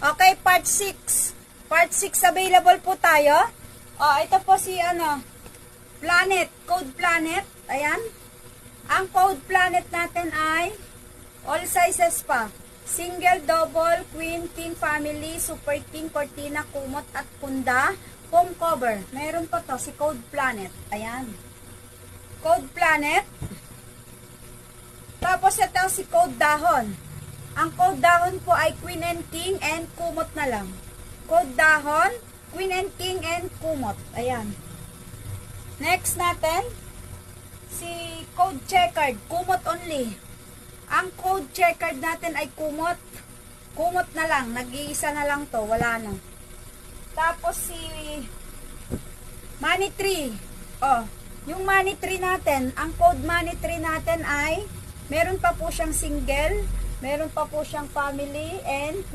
Okay, part 6. Part 6 available po tayo. Ito po si Planet, Code Planet. Ayan. Ang Code Planet natin ay all sizes pa. Single, double, queen, king family, super king, cortina, kumot at punda, foam cover. Meron pa to si Code Planet. Ayan. Code Planet. Tapos ito si Code Dahon. Ang Code Dahon po ay queen and king and kumot na lang. Code Dahon, queen and king and kumot. Ayan. Next natin, si Code Checkered, kumot only. Ang Code Checkered natin ay kumot. Kumot na lang. Nag-iisa na lang to. Wala na. Tapos si Money Tree. Yung Money Tree natin, ang Code Money Tree natin ay meron pa po siyang single, meron pa po siyang family, and